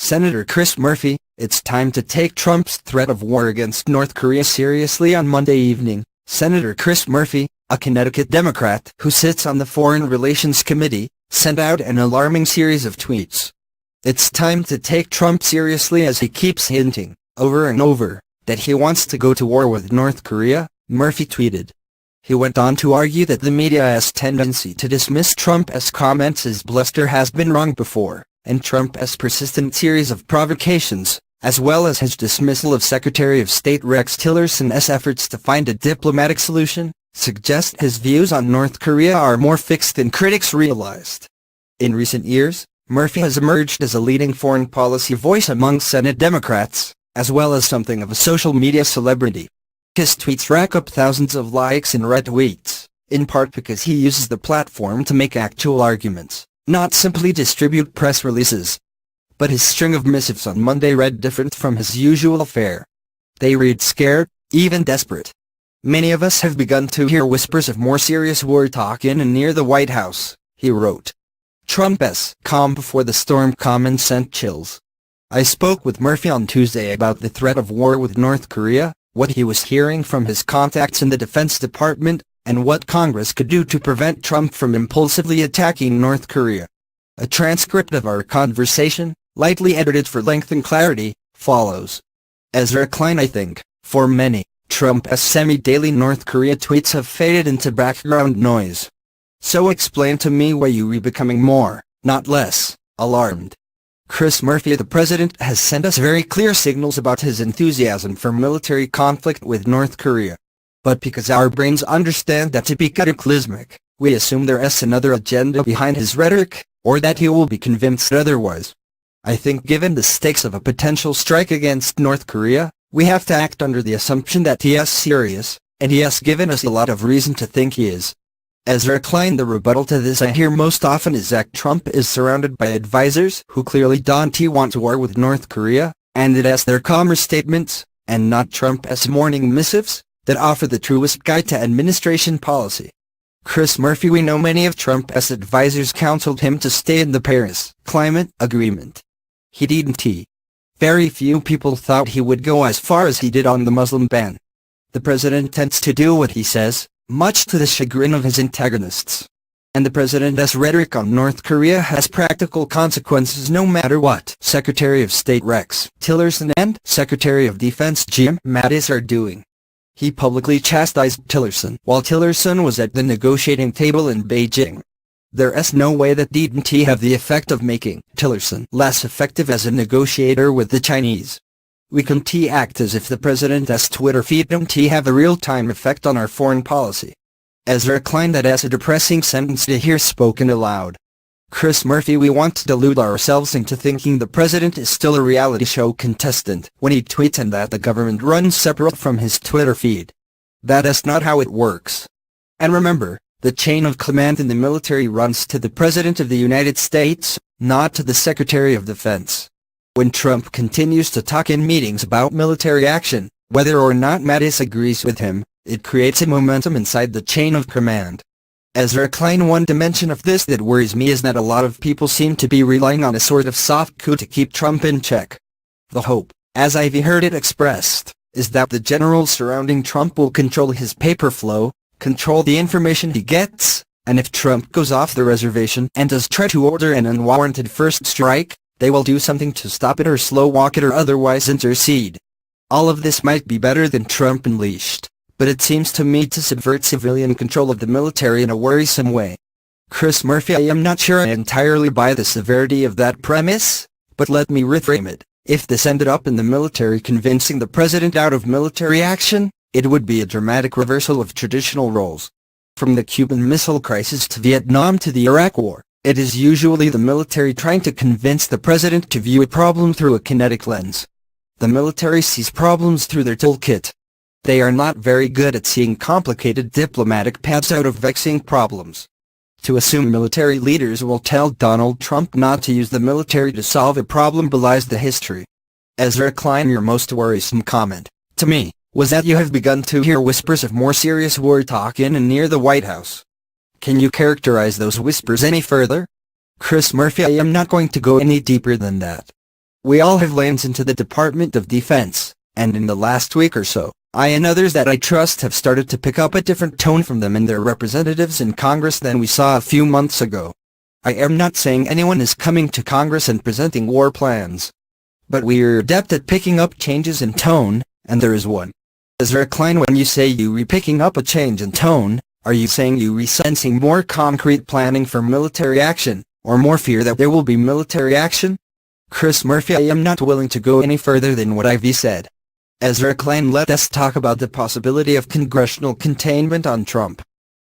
Senator Chris Murphy, it's time to take Trump's threat of war against North Korea seriously. On Monday evening, Senator Chris Murphy, a Connecticut Democrat who sits on the Foreign Relations Committee, sent out an alarming series of tweets. It's time to take Trump seriously as he keeps hinting, over and over, that he wants to go to war with North Korea, Murphy tweeted. He went on to argue that the media's tendency to dismiss Trump's comments as bluster has been wrong before, and Trump's persistent series of provocations, as well as his dismissal of Secretary of State Rex Tillerson's efforts to find a diplomatic solution, suggest his views on North Korea are more fixed than critics realized. In recent years, Murphy has emerged as a leading foreign policy voice among Senate Democrats, as well as something of a social media celebrity. His tweets rack up thousands of likes and retweets, in part because he uses the platform to make actual arguments, not simply distribute press releases. But his string of missives on Monday read different from his usual fare. They read scared, even desperate. Many of us have begun to hear whispers of more serious war talk in and near the White House, he wrote. Trump's calm before the storm comment sent chills. I spoke with Murphy on Tuesday about the threat of war with North Korea, what he was hearing from his contacts in the Defense Department, and what Congress could do to prevent Trump from impulsively attacking North Korea. A transcript of our conversation, lightly edited for length and clarity, follows. Ezra Klein. I think, for many, Trump's semi-daily North Korea tweets have faded into background noise. So explain to me why you are becoming more, not less, alarmed. Chris Murphy. The president has sent us very clear signals about his enthusiasm for military conflict with North Korea. But because our brains understand that to be cataclysmic, we assume there's another agenda behind his rhetoric, or that he will be convinced otherwise. I think given the stakes of a potential strike against North Korea, we have to act under the assumption that he is serious, and he has given us a lot of reason to think he is. Ezra Klein. The rebuttal to this I hear most often is that Trump is surrounded by advisors who clearly don't want war with North Korea, and it is their calmer statements, and not Trump's morning missives, that offer the truest guide to administration policy. Chris Murphy. We know many of Trump's advisors counseled him to stay in the Paris climate agreement. He didn't. Very few people thought he would go as far as he did on the Muslim ban. The president tends to do what he says, much to the chagrin of his antagonists. And the president's rhetoric on North Korea has practical consequences no matter what Secretary of State Rex Tillerson and Secretary of Defense Jim Mattis are doing. He publicly chastised Tillerson while Tillerson was at the negotiating table in Beijing. There's no way that didn't have the effect of making Tillerson less effective as a negotiator with the Chinese. We can't act as if the president's Twitter feed don't have a real-time effect on our foreign policy. Ezra Klein. That is a depressing sentence to hear spoken aloud. Chris Murphy. We want to delude ourselves into thinking the president is still a reality show contestant when he tweets and that the government runs separate from his Twitter feed. That is not how it works. And remember, the chain of command in the military runs to the President of the United States, not to the Secretary of Defense. When Trump continues to talk in meetings about military action, whether or not Mattis agrees with him, it creates a momentum inside the chain of command. Ezra Klein. One dimension of this that worries me is that a lot of people seem to be relying on a sort of soft coup to keep Trump in check. The hope, as I've heard it expressed, is that the generals surrounding Trump will control his paper flow, control the information he gets, and if Trump goes off the reservation and does try to order an unwarranted first strike, they will do something to stop it or slow walk it or otherwise intercede. All of this might be better than Trump unleashed, but it seems to me to subvert civilian control of the military in a worrisome way. Chris Murphy. I am not sure I entirely buy the severity of that premise, but let me reframe it. If this ended up in the military convincing the president out of military action, it would be a dramatic reversal of traditional roles. From the Cuban Missile Crisis to Vietnam to the Iraq War, it is usually the military trying to convince the president to view a problem through a kinetic lens. The military sees problems through their toolkit. They are not very good at seeing complicated diplomatic paths out of vexing problems. To assume military leaders will tell Donald Trump not to use the military to solve a problem belies the history. Ezra Klein. Your most worrisome comment, to me, was that you have begun to hear whispers of more serious war talk in and near the White House. Can you characterize those whispers any further? Chris Murphy. I am not going to go any deeper than that. We all have lanes into the Department of Defense, and in the last week or so, I and others that I trust have started to pick up a different tone from them and their representatives in Congress than we saw a few months ago. I am not saying anyone is coming to Congress and presenting war plans. But we're adept at picking up changes in tone, and there is one. Ezra Klein, when you say you re-picking up a change in tone, are you saying you re-sensing more concrete planning for military action, or more fear that there will be military action? Chris Murphy, I am not willing to go any further than what I've said. Ezra Klein, let us talk about the possibility of congressional containment on Trump.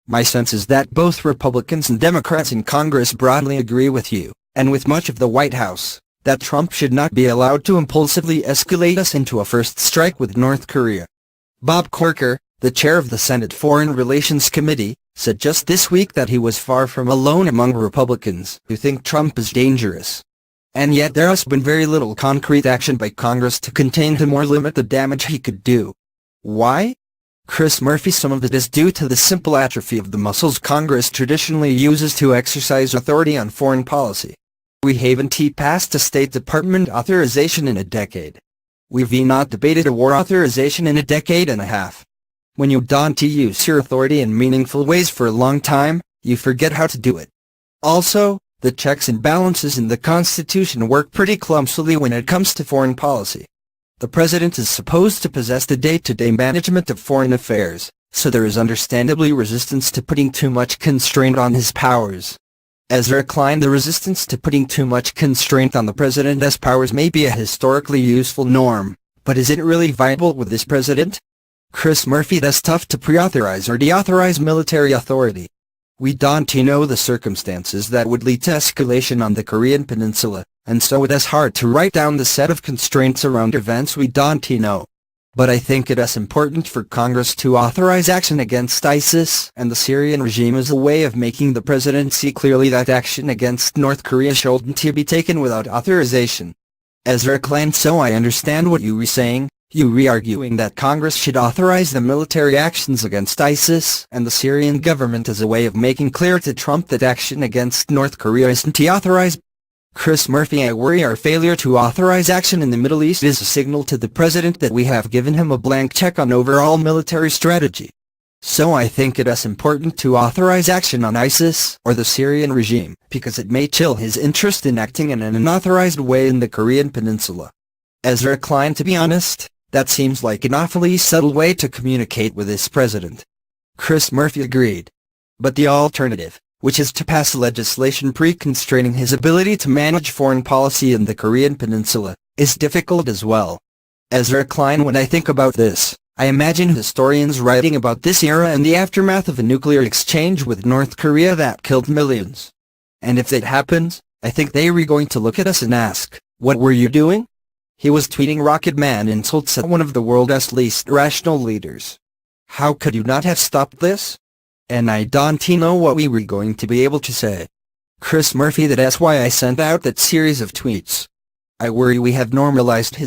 My sense is that both Republicans and Democrats in Congress broadly agree with you, and with much of the White House, that Trump should not be allowed to impulsively escalate us into a first strike with North Korea. Bob Corker, the chair of the Senate Foreign Relations Committee, said just this week that he was far from alone among Republicans who think Trump is dangerous. And yet there has been very little concrete action by Congress to contain him or limit the damage he could do. Why? Chris Murphy, some of it is due to the simple atrophy of the muscles Congress traditionally uses to exercise authority on foreign policy. We haven't passed a State Department authorization in a decade. We've not debated a war authorization in a decade and a half. When you don't use your authority in meaningful ways for a long time, you forget how to do it. Also, the checks and balances in the Constitution work pretty clumsily when it comes to foreign policy. The president is supposed to possess the day-to-day management of foreign affairs, so there is understandably resistance to putting too much constraint on his powers. Ezra Klein, the resistance to putting too much constraint on the president's powers may be a historically useful norm, but is it really viable with this president? Chris Murphy, that's tough to pre-authorize or deauthorize military authority. We don't know the circumstances that would lead to escalation on the Korean Peninsula, and so it is hard to write down the set of constraints around events we don't know. But I think it is important for Congress to authorize action against ISIS and the Syrian regime as a way of making the president see clearly that action against North Korea shouldn't be taken without authorization. Ezra Klein, so I understand what you were saying. You re-arguing that Congress should authorize the military actions against ISIS and the Syrian government as a way of making clear to Trump that action against North Korea isn't authorized. Chris Murphy, I worry our failure to authorize action in the Middle East is a signal to the president that we have given him a blank check on overall military strategy. So I think it is important to authorize action on ISIS or the Syrian regime, because it may chill his interest in acting in an unauthorized way in the Korean Peninsula. Ezra Klein, to be honest, that seems like an awfully subtle way to communicate with this president. Chris Murphy agreed. But the alternative, which is to pass legislation pre-constraining his ability to manage foreign policy in the Korean Peninsula, is difficult as well. Ezra Klein, when I think about this, I imagine historians writing about this era and the aftermath of a nuclear exchange with North Korea that killed millions. And if that happens, I think they are going to look at us and ask, what were you doing? He was tweeting Rocket Man insults at one of the world's least rational leaders. How could you not have stopped this? And I don't know what we were going to be able to say. Chris Murphy, that's why I sent out that series of tweets. I worry we have normalized his